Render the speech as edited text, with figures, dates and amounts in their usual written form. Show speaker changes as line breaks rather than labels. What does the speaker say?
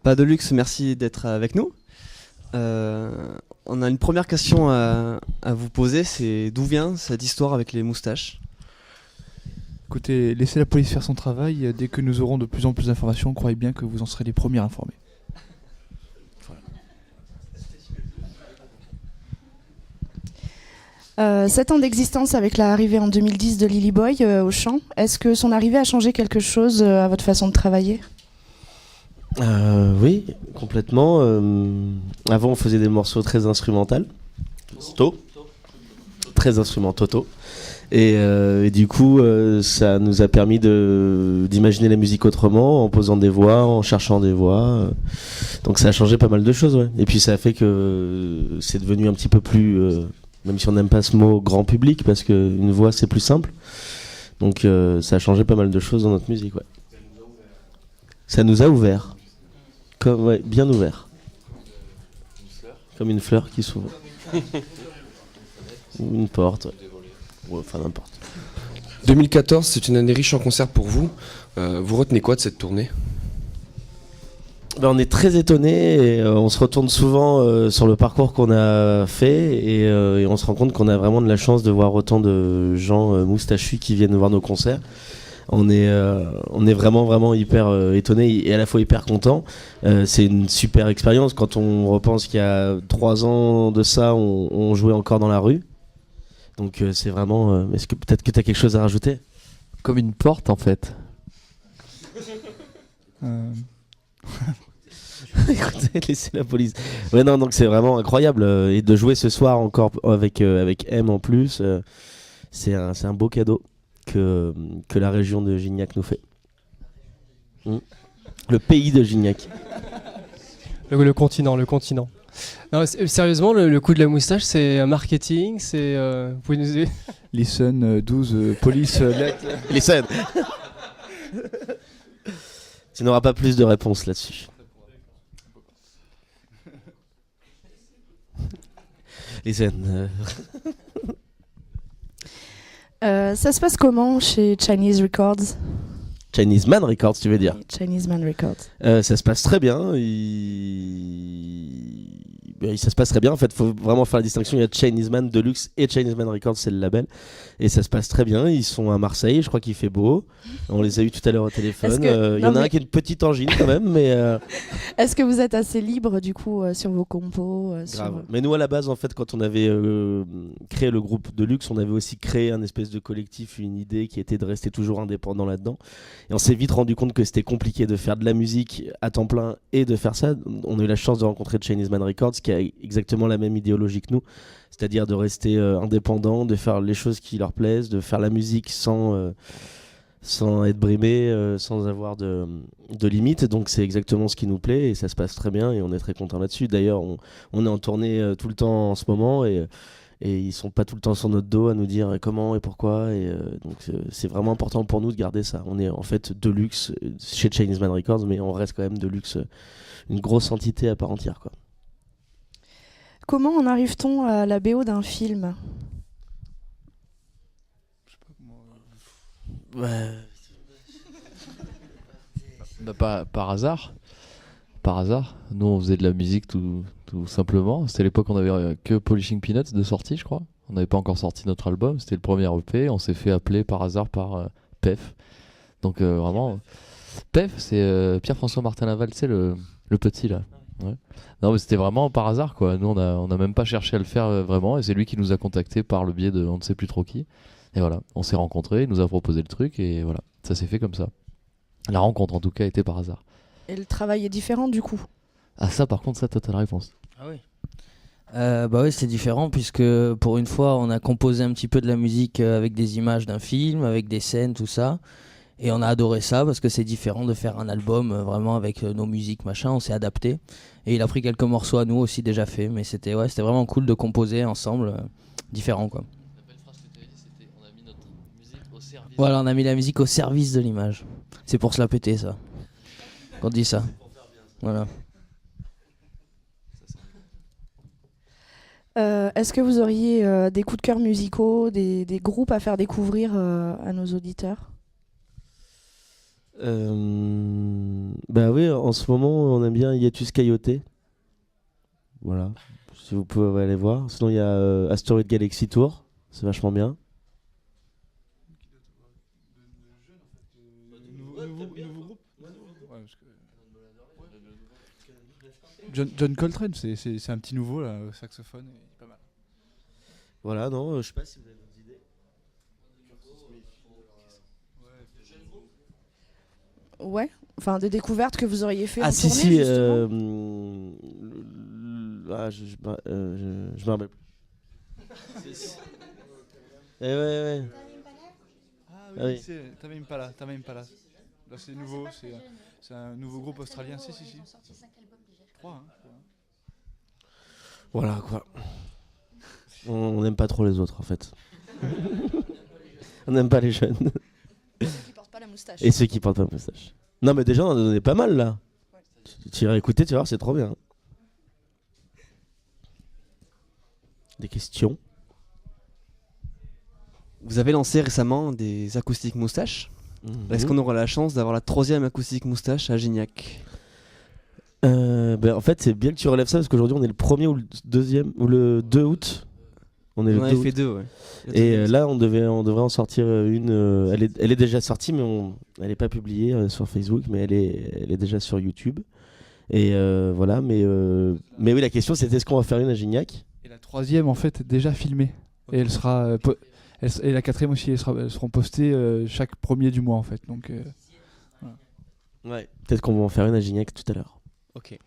Pas de luxe, merci d'être avec nous. On a une première question à vous poser, c'est d'où vient cette histoire avec les moustaches?
Écoutez, laissez la police faire son travail. Dès que nous aurons de plus en plus d'informations, croyez bien que vous en serez les premiers informés.
7 ans d'existence avec l'arrivée en 2010 de Lily Boy au chant. Est-ce que son arrivée a changé quelque chose à votre façon de travailler?
Oui, complètement. Avant, on faisait des morceaux très instrumentaux, très instrumentaux. Et du coup, ça nous a permis d'imaginer la musique autrement, en posant des voix, en cherchant des voix. Donc ça a changé pas mal de choses, ouais. Et puis ça a fait que c'est devenu un petit peu plus, même si on n'aime pas ce mot, grand public, parce qu'une voix c'est plus simple. Donc ça a changé pas mal de choses dans notre musique, ouais. Ça nous a ouvert. Comme, ouais, bien ouvert. Comme une fleur qui s'ouvre. Ou une porte, ouais. Ouais, enfin n'importe.
2014, c'est une année riche en concerts pour vous. Vous retenez quoi de cette tournée?
On est très étonnés et on se retourne souvent sur le parcours qu'on a fait et on se rend compte qu'on a vraiment de la chance de voir autant de gens moustachus qui viennent voir nos concerts. On est vraiment hyper étonnés et à la fois hyper contents. C'est une super expérience. Quand on repense qu'il y a 3 ans de ça, on jouait encore dans la rue. Donc c'est vraiment... est-ce que peut-être que tu as quelque chose à rajouter?
Comme une porte en fait.
Écoutez, laissez la police. Ouais, non, donc c'est vraiment incroyable. Et de jouer ce soir encore avec M en plus, c'est un beau cadeau que la région de Gignac nous fait. Le pays de Gignac.
Le continent. Non, sérieusement, le coup de la moustache, c'est un marketing, c'est... vous pouvez nous aider?
Listen, 12, police, lettre.
Listen. Tu n'auras pas plus de réponses là-dessus. Listen.
Ça se passe comment chez Chinese Records?
Chinese Man Records, tu veux dire?
Chinese Man Records.
Ça se passe très bien. Ça se passe très bien. En fait, il faut vraiment faire la distinction. Il y a Chinese Man Deluxe et Chinese Man Records, c'est le label. Et ça se passe très bien. Ils sont à Marseille. Je crois qu'il fait beau. On les a eu tout à l'heure au téléphone. Il y en a un qui a une petite angine quand même. Mais
est-ce que vous êtes assez libre du coup sur vos compos
grave. Mais nous, à la base, en fait, quand on avait créé le groupe Deluxe, on avait aussi créé un espèce de collectif, une idée qui était de rester toujours indépendant là-dedans. Et on s'est vite rendu compte que c'était compliqué de faire de la musique à temps plein et de faire ça. On a eu la chance de rencontrer Chinese Man Records qui a exactement la même idéologie que nous, c'est-à-dire de rester indépendant, de faire les choses qui leur plaisent, de faire la musique sans être brimé, sans avoir de limites. Donc c'est exactement ce qui nous plaît et ça se passe très bien et on est très content là-dessus. D'ailleurs, on est en tournée tout le temps en ce moment et ils sont pas tout le temps sur notre dos à nous dire comment et pourquoi donc c'est vraiment important pour nous de garder ça. On est en fait Deluxe chez Chinese Man Records, mais on reste quand même Deluxe, une grosse entité à part entière, quoi.
Comment en arrive-t-on à la BO d'un film?
Ouais.
Bah, par hasard. Par hasard. Nous, on faisait de la musique tout simplement. C'était l'époque où on avait que Polishing Peanuts de sortie, je crois. On n'avait pas encore sorti notre album. C'était le premier EP. On s'est fait appeler par hasard par PEF. Donc vraiment, PEF, c'est Pierre-François Martin Laval, tu sais, le petit là. Ouais. Non, mais c'était vraiment par hasard, quoi. Nous, on a même pas cherché à le faire vraiment. Et c'est lui qui nous a contactés par le biais de on ne sait plus trop qui. Et voilà, on s'est rencontrés, il nous a proposé le truc. Et voilà, ça s'est fait comme ça. La rencontre, en tout cas, était par hasard.
Et le travail est différent du coup?
Ah ça, par contre, ça, toi, t'as la réponse.
Ah oui. Bah oui, c'est différent puisque pour une fois, on a composé un petit peu de la musique avec des images d'un film, avec des scènes, tout ça. Et on a adoré ça parce que c'est différent de faire un album vraiment avec nos musiques, machin. On s'est adapté. Et il a pris quelques morceaux à nous aussi déjà faits. Mais c'était vraiment cool de composer ensemble, différent quoi.
La belle phrase que tu avais dit, c'était on a mis notre musique au service.
Voilà, on a mis la musique au service de l'image. C'est pour se la péter ça. Quand on dit ça. Voilà.
Est-ce que vous auriez des coups de cœur musicaux, des groupes à faire découvrir à nos auditeurs?
Bah oui, en ce moment, on aime bien Hiatus Coyote. Voilà, si vous pouvez aller voir. Sinon, il y a Asteroid Galaxy Tour, c'est vachement bien.
John Coltrane, c'est un petit nouveau là, au saxophone, il est pas mal.
Voilà, non, je sais pas si vous avez d'autres idées.
Ouais, enfin des découvertes que vous auriez fait en
Si,
tournée,
si,
justement.
je me rappelle plus. Ouais.
Ah
Ah oui.
c'est Tame Impala. Là c'est nouveau, c'est un nouveau groupe australien. Si. 3, hein.
Voilà quoi. On n'aime pas trop les autres en fait. On n'aime pas les jeunes.
Qui portent pas la moustache.
Et ceux qui portent pas de moustache. Non mais déjà on en a donné pas mal là. Tu iras écouter, tu vas voir, c'est trop bien. Des questions?
Vous avez lancé récemment des acoustiques moustaches. Est-ce qu'on aura la chance d'avoir la 3e acoustique moustache à Gignac?
En fait c'est bien que tu relèves ça parce qu'aujourd'hui on est le 1er ou le 2e ou le 2 août. On est
On
le
avait
2 août.
fait 2, ouais.
Et là on devrait en sortir une. Elle est déjà sortie mais elle est pas publiée sur Facebook mais elle est déjà sur YouTube. Et voilà mais oui la question c'était est-ce qu'on va faire une à Gignac?
Et la 3e en fait est déjà filmée. Et elle sera et la 4e aussi, elles seront postées chaque 1er du mois en fait. Donc voilà.
Ouais. Peut-être qu'on va en faire une à Gignac tout à l'heure.
Ok.